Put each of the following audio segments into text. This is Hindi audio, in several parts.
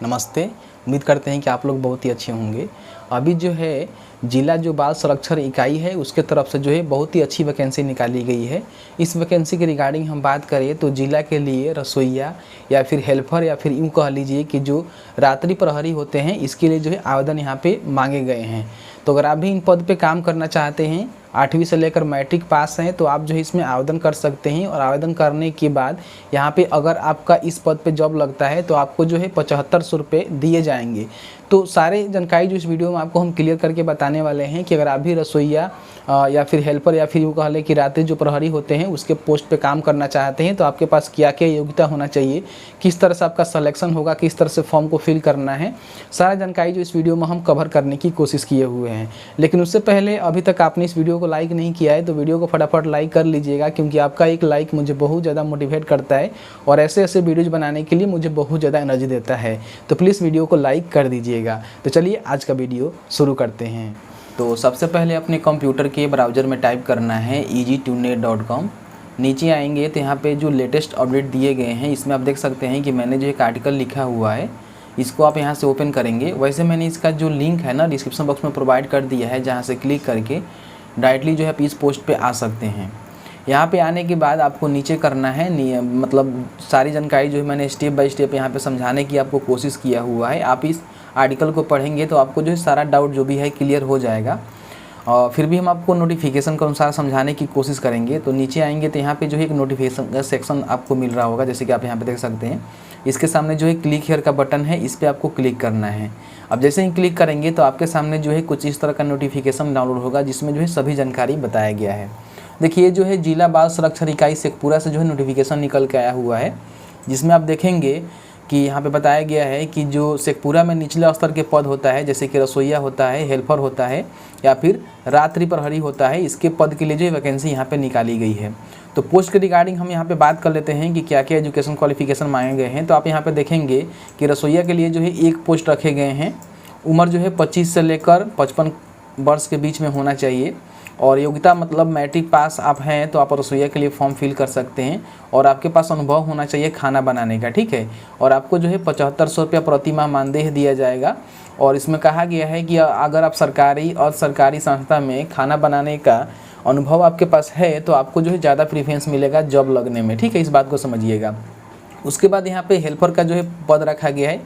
नमस्ते। उम्मीद करते हैं कि आप लोग बहुत ही अच्छे होंगे। अभी जो है जिला जो बाल संरक्षण इकाई है उसके तरफ से जो है बहुत ही अच्छी वैकेंसी निकाली गई है। इस वैकेंसी के रिगार्डिंग हम बात करें तो जिला के लिए रसोइया या फिर हेल्पर या फिर यूँ कह लीजिए कि जो रात्रि प्रहरी होते हैं इसके लिए जो है आवेदन यहाँ पे मांगे गए हैं। तो अगर आप भी इन पद पे काम करना चाहते हैं, 8वीं से लेकर मैट्रिक पास हैं, तो आप जो है इसमें आवेदन कर सकते हैं। और आवेदन करने के बाद यहाँ पे अगर आपका इस पद पे जॉब लगता है तो आपको जो है 7500 रुपये दिए जाएंगे। तो सारे जानकारी जो इस वीडियो में आपको हम क्लियर करके बताने वाले हैं कि अगर आप भी रसोइया या फिर हेल्पर या फिर यूँ कह लें कि रात्रि जो प्रहरी होते हैं उसके पोस्ट पे काम करना चाहते हैं तो आपके पास क्या क्या योग्यता होना चाहिए, किस तरह से आपका सिलेक्शन होगा, किस तरह से फॉर्म को फिल करना है, सारा जानकारी जो इस वीडियो में हम कवर करने की कोशिश किए हुए हैं। लेकिन उससे पहले अभी तक आपने इस वीडियो को लाइक नहीं किया है तो वीडियो को फटाफट लाइक कर लीजिएगा, क्योंकि आपका एक लाइक मुझे बहुत ज़्यादा मोटिवेट करता है और ऐसे ऐसे वीडियोज़ बनाने के लिए मुझे बहुत ज़्यादा एनर्जी देता है। तो प्लीज़ वीडियो को लाइक कर दीजिएगा। तो चलिए आज का वीडियो शुरू करते हैं। तो सबसे पहले अपने कंप्यूटर के ब्राउज़र में टाइप करना है easytonet.com। नीचे आएंगे तो यहाँ पे जो लेटेस्ट अपडेट दिए गए हैं इसमें आप देख सकते हैं कि मैंने जो एक आर्टिकल लिखा हुआ है इसको आप यहाँ से ओपन करेंगे। वैसे मैंने इसका जो लिंक है ना डिस्क्रिप्शन बॉक्स में प्रोवाइड कर दिया है, जहाँ से क्लिक करके डायरेक्टली जो है आप इस पोस्ट पे आ सकते हैं। यहाँ पे आने के बाद आपको नीचे करना है मतलब सारी जानकारी जो है मैंने स्टेप बाय स्टेप यहाँ पे समझाने की आपको कोशिश किया हुआ है। आप इस आर्टिकल को पढ़ेंगे तो आपको जो है सारा डाउट जो भी है क्लियर हो जाएगा। और फिर भी हम आपको नोटिफिकेशन के अनुसार समझाने की कोशिश करेंगे। तो नीचे आएंगे तो यहाँ पे जो है एक नोटिफिकेशन का सेक्शन आपको मिल रहा होगा, जैसे कि आप यहाँ पे देख सकते हैं। इसके सामने जो है क्लिक हियर का बटन है, इस पर आपको क्लिक करना है। अब जैसे ही क्लिक करेंगे तो आपके सामने जो है कुछ इस तरह का नोटिफिकेशन डाउनलोड होगा, जिसमें जो है सभी जानकारी बताया गया है। देखिए जो है जिला बाल संरक्षण इकाई शेखपुरा से जो है नोटिफिकेशन निकल के आया हुआ है, जिसमें आप देखेंगे कि यहाँ पे बताया गया है कि जो शेखपुरा में निचले स्तर के पद होता है, जैसे कि रसोइया होता है, हेल्पर होता है या फिर रात्रि प्रहरी होता है, इसके पद के लिए जो वैकेंसी यहाँ पे निकाली गई है। तो पोस्ट के रिगार्डिंग हम यहाँ पे बात कर लेते हैं कि क्या क्या एजुकेशन क्वालिफिकेशन मांगे गए हैं। तो आप यहाँ पे देखेंगे कि रसोइया के लिए जो है एक पोस्ट रखे गए हैं। उम्र जो है 25 से लेकर 55 वर्ष के बीच में होना चाहिए। और योग्यता मतलब मैट्रिक पास आप हैं तो आप रसोइया के लिए फॉर्म फिल कर सकते हैं। और आपके पास अनुभव होना चाहिए खाना बनाने का, ठीक है। और आपको जो है 7500 रुपया प्रति माह मानदेय दिया जाएगा। और इसमें कहा गया है कि अगर आप सरकारी और सरकारी संस्था में खाना बनाने का अनुभव आपके पास है तो आपको जो है ज़्यादा प्रीफरेंस मिलेगा जॉब लगने में, ठीक है। इस बात को समझिएगा। उसके बाद यहाँ पे हेल्पर का जो है पद रखा गया है।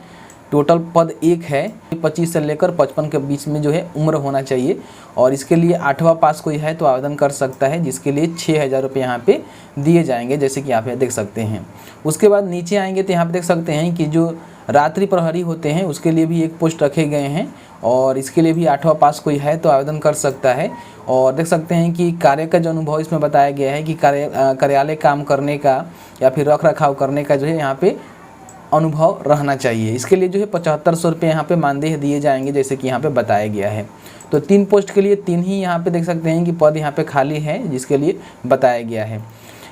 टोटल पद एक है, 25 से लेकर 55 के बीच में जो है उम्र होना चाहिए। और इसके लिए 8वां पास कोई है तो आवेदन कर सकता है, जिसके लिए 6000 रुपये यहाँ पे दिए जाएंगे, जैसे कि आप यहाँ देख सकते हैं। उसके बाद नीचे आएंगे तो यहाँ पे देख सकते हैं कि जो रात्रि प्रहरी होते हैं उसके लिए भी एक पोस्ट रखे गए हैं। और इसके लिए भी 8वां पास कोई है तो आवेदन कर सकता है। और देख सकते हैं कि कार्य का जो अनुभव इसमें बताया गया है कि कार्यालय काम करने का या फिर रख रखाव करने का जो है यहाँ पे अनुभव रहना चाहिए। इसके लिए जो है 7500 रुपये यहाँ पे मानदेय दिए जाएंगे, जैसे कि यहाँ पे बताया गया है। तो 3 पोस्ट के लिए 3 ही यहाँ पे देख सकते हैं कि पद यहाँ पे खाली है, जिसके लिए बताया गया है।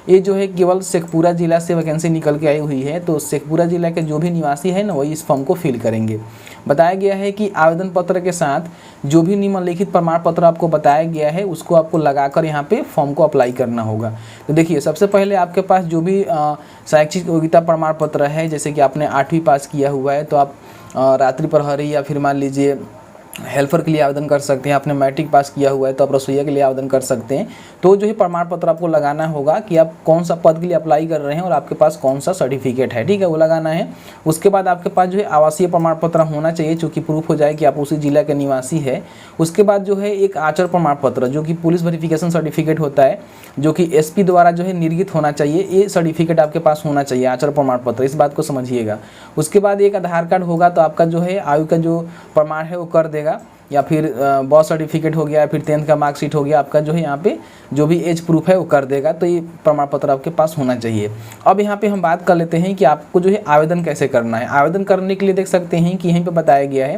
ये जो है केवल शेखपुरा जिला से वैकेंसी निकल के आई हुई है। तो शेखपुरा जिला के जो भी निवासी है ना वही इस फॉर्म को फिल करेंगे। बताया गया है कि आवेदन पत्र के साथ जो भी निम्नलिखित प्रमाण पत्र आपको बताया गया है उसको आपको लगाकर यहाँ पे फॉर्म को अप्लाई करना होगा। तो देखिए सबसे पहले आपके पास जो भी शैक्षिक योग्यता प्रमाण पत्र है, जैसे कि आपने 8वीं पास किया हुआ है तो आप रात्रि प्रहरी या फिर मान लीजिए हेल्पर के लिए आवेदन कर सकते हैं। आपने मैट्रिक पास किया हुआ है तो आप रसोइया के लिए आवेदन कर सकते हैं। तो जो है प्रमाण पत्र आपको लगाना होगा कि आप कौन सा पद के लिए अप्लाई कर रहे हैं और आपके पास कौन सा सर्टिफिकेट है, ठीक है, वो लगाना है। उसके बाद आपके पास जो है आवासीय प्रमाण पत्र होना चाहिए, चूँकि प्रूफ हो जाए कि आप उसी जिला के निवासी है। उसके बाद जो है एक आचरण प्रमाण पत्र जो कि पुलिस वेरिफिकेशन सर्टिफिकेट होता है, जो कि SP द्वारा जो है निर्गत होना चाहिए। ये सर्टिफिकेट आपके पास होना चाहिए, आचरण प्रमाण पत्र, इस बात को समझिएगा। उसके बाद एक आधार कार्ड होगा तो आपका जो है आयु का जो प्रमाण है वो कर देगा, या फिर बर्थ सर्टिफिकेट हो गया, फिर 10th का मार्कशीट हो गया, आपका जो है यहाँ पे जो भी एज प्रूफ है वो कर देगा। तो ये प्रमाण पत्र आपके पास होना चाहिए। अब यहाँ पे हम बात कर लेते हैं कि आपको जो है आवेदन कैसे करना है। आवेदन करने के लिए देख सकते हैं कि यहीं पे बताया गया है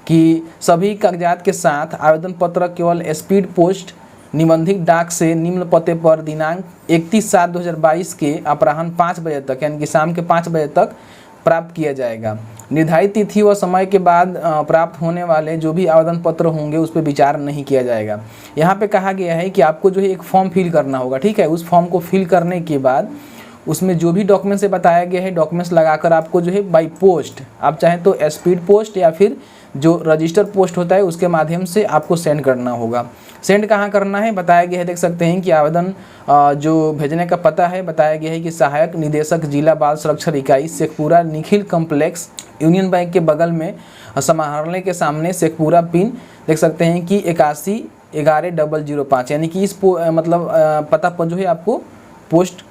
कि सभी कागजात के साथ आवेदन पत्र केवल स्पीड पोस्ट निबंधित डाक से निम्न पते पर दिनांक 31/7/2022 के अपराह्न 5 बजे तक, यानी कि शाम के 5 बजे तक प्राप्त किया जाएगा। निर्धारित तिथि व समय के बाद प्राप्त होने वाले जो भी आवेदन पत्र होंगे उस पर विचार नहीं किया जाएगा। यहाँ पे कहा गया है कि आपको जो है एक फॉर्म फिल करना होगा, ठीक है। उस फॉर्म को फिल करने के बाद उसमें जो भी डॉक्यूमेंट्स से बताया गया है डॉक्यूमेंट्स लगाकर आपको जो है बाई पोस्ट, आप चाहें तो स्पीड पोस्ट या फिर जो रजिस्टर पोस्ट होता है उसके माध्यम से आपको सेंड करना होगा। सेंड कहाँ करना है बताया गया है, देख सकते हैं कि आवेदन जो भेजने का पता है बताया गया है कि सहायक निदेशक जिला बाल संरक्षण इकाई Sheikhpura Nikhil complex union bank के बगल में समाहरणालय के सामने शेखपुरा पिन देख सकते हैं कि 811105, यानी कि इस पता पर जो है आपको पोस्ट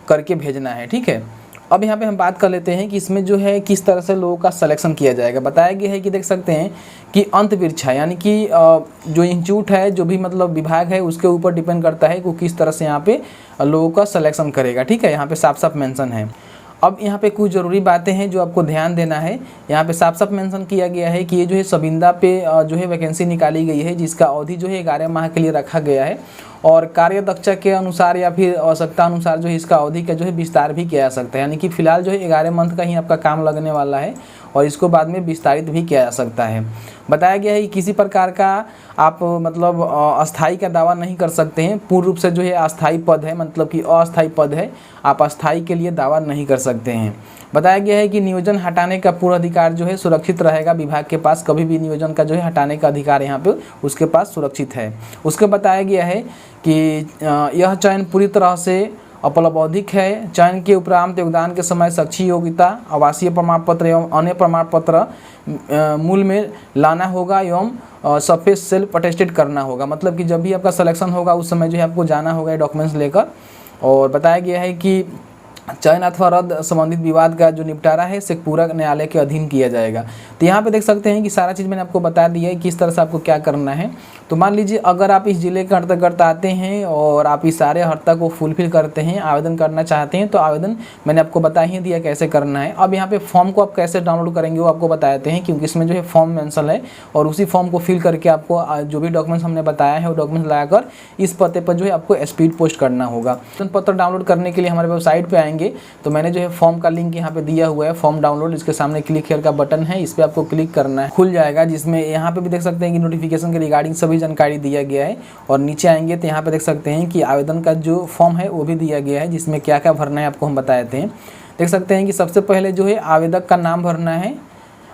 करके भेजना है। ठीक है, अब यहाँ पे हम बात कर लेते हैं कि इसमें जो है किस तरह से लोगों का सिलेक्शन किया जाएगा। बताया गया है कि देख सकते हैं कि अंतरिक्षा यानी कि जो इंस्टीट्यूट है, जो भी विभाग है, उसके ऊपर डिपेंड करता है कि किस तरह से यहाँ पे लोगों का सिलेक्शन करेगा। ठीक है, यहाँ पे साफ साफ मेंशन है। अब यहाँ पे कुछ ज़रूरी बातें हैं जो आपको ध्यान देना है। यहाँ पे साफ साफ मेंशन किया गया है कि ये जो है सबिंदा पे जो है वैकेंसी निकाली गई है, जिसका अवधि जो है 11 माह के लिए रखा गया है और कार्यदक्षता के अनुसार या फिर आवश्यकता अनुसार जो है इसका अवधि का जो है विस्तार भी किया जा सकता है। यानी कि फिलहाल जो है 11 मंथ का ही आपका काम लगने वाला है और इसको बाद में विस्तारित भी किया जा सकता है। बताया गया है कि किसी प्रकार का आप अस्थाई का दावा नहीं कर सकते हैं। पूर्ण रूप से जो है अस्थाई पद है, मतलब कि अस्थाई पद है, आप अस्थाई के लिए दावा नहीं कर सकते हैं। बताया गया है कि नियोजन हटाने का पूर्ण अधिकार जो है सुरक्षित रहेगा विभाग के पास, कभी भी नियोजन का जो है हटाने का अधिकार यहाँ पे उसके पास सुरक्षित है। उसके बताया गया है कि यह चयन पूरी तरह से अपलब्धिक है। चयन के उपरांत योगदान के समय शैक्षिक योग्यता, आवासीय प्रमाण पत्र एवं अन्य प्रमाण पत्र मूल में लाना होगा एवं सब सेल्फ अटेस्टेड करना होगा। मतलब कि जब भी आपका सिलेक्शन होगा उस समय जो है आपको जाना होगा डॉक्यूमेंट्स लेकर। और बताया गया है कि चयन अथवा रद्द संबंधित विवाद का जो निपटारा है शेखपुरा न्यायालय के अधीन किया जाएगा। तो यहाँ पे देख सकते हैं कि सारा चीज़ मैंने आपको बता दिया है किस तरह से आपको क्या करना है। तो मान लीजिए अगर आप इस जिले के अंतर्गत आते हैं और आप इस सारे हर्ता को फुलफिल करते हैं, आवेदन करना चाहते हैं, तो आवेदन मैंने आपको बता ही दिया कैसे करना है। अब यहाँ पे फॉर्म को आप कैसे डाउनलोड करेंगे वो आपको बताते हैं, क्योंकि इसमें जो है फॉर्म मेंशन है और उसी फॉर्म को फिल करके आपको जो भी डॉक्यूमेंट्स हमने बताया है वो डॉक्यूमेंट्स लगाकर इस पते पर जो है आपको स्पीड पोस्ट करना होगा। आवेदन पत्र डाउनलोड करने के लिए हमारे वेबसाइट पर आएंगे तो मैंने जो है फॉर्म का लिंक यहाँ पे दिया हुआ है, फॉर्म डाउनलोड, इसके सामने क्लिक हियर का बटन है, इस पर आपको क्लिक करना है, खुल जाएगा। जिसमें यहाँ पे भी देख सकते हैं कि नोटिफिकेशन के रिगार्डिंग सभी जानकारी दिया गया है। और नीचे आएंगे तो यहाँ पे देख सकते हैं कि आवेदन का जो फॉर्म है वो भी दिया गया है, जिसमें क्या क्या भरना है आपको हम बताए थे। देख सकते हैं कि सबसे पहले जो है आवेदक का नाम भरना है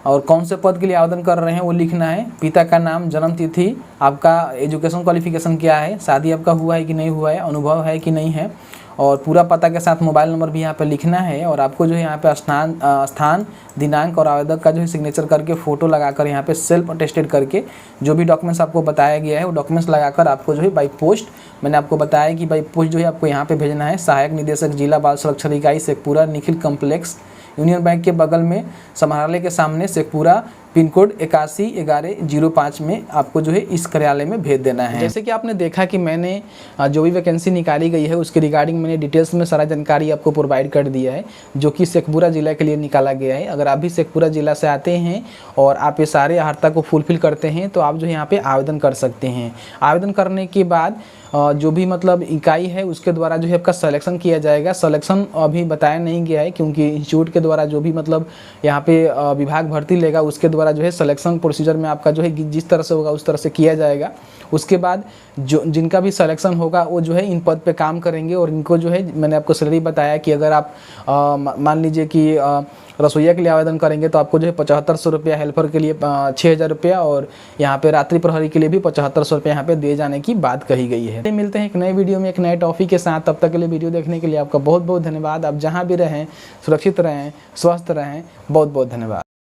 और कौन से पद के लिए आवेदन कर रहे हैं वो लिखना है, पिता का नाम, जन्म तिथि, आपका एजुकेशन क्वालिफिकेशन क्या है, शादी आपका हुआ है कि नहीं हुआ है, अनुभव है कि नहीं है, और पूरा पता के साथ मोबाइल नंबर भी यहाँ पे लिखना है। और आपको जो है यहाँ पे स्थान, दिनांक और आवेदक का जो है सिग्नेचर करके फ़ोटो लगाकर यहाँ पे सेल्फ अटेस्टेड करके जो भी डॉक्यूमेंट्स आपको बताया गया है वो डॉक्यूमेंट्स लगाकर आपको जो है बाई पोस्ट, मैंने आपको बताया कि बाई पोस्ट जो है आपको यहाँ पे भेजना है। सहायक निदेशक जिला बाल संरक्षण इकाई Sheikhpura Nikhil complex union bank के बगल में समाहरणालय के सामने शेखपुरा, पिन कोड 811105 में आपको जो है इस कार्यालय में भेज देना है। जैसे कि आपने देखा कि मैंने जो भी वैकेंसी निकाली गई है उसके रिगार्डिंग मैंने डिटेल्स में सारा जानकारी आपको प्रोवाइड कर दिया है, जो कि शेखपुरा जिला के लिए निकाला गया है। अगर आप भी शेखपुरा जिला से आते हैं और आप ये सारे अर्हता को फुलफिल करते हैं तो आप जो यहाँ पे आवेदन कर सकते हैं। आवेदन करने के बाद जो भी इकाई है उसके द्वारा जो है आपका सिलेक्शन किया जाएगा। सिलेक्शन अभी बताया नहीं गया है क्योंकि इंस्टीट्यूट के द्वारा जो भी यहाँ पे विभाग भर्ती लेगा उसके द्वारा जो है सिलेक्शन प्रोसीजर में आपका जो है जिस तरह से होगा उस तरह से किया जाएगा। उसके बाद जो जिनका भी सिलेक्शन होगा वो जो है इन पद पे काम करेंगे और इनको जो है मैंने आपको सैलरी बताया कि अगर आप मान लीजिए कि रसोईया के लिए आवेदन करेंगे तो आपको जो है 7500 रुपया, हेल्पर के लिए 6000 रुपया और यहाँ पे रात्रि प्रहरी के लिए भी 7500 रुपया यहाँ पे दिए जाने की बात कही गई है। मिलते हैं एक नए वीडियो में एक नए टॉपिक के साथ। तब तक के लिए वीडियो देखने के लिए आपका बहुत बहुत धन्यवाद। आप जहाँ भी रहें सुरक्षित रहें, स्वस्थ रहें। बहुत बहुत धन्यवाद।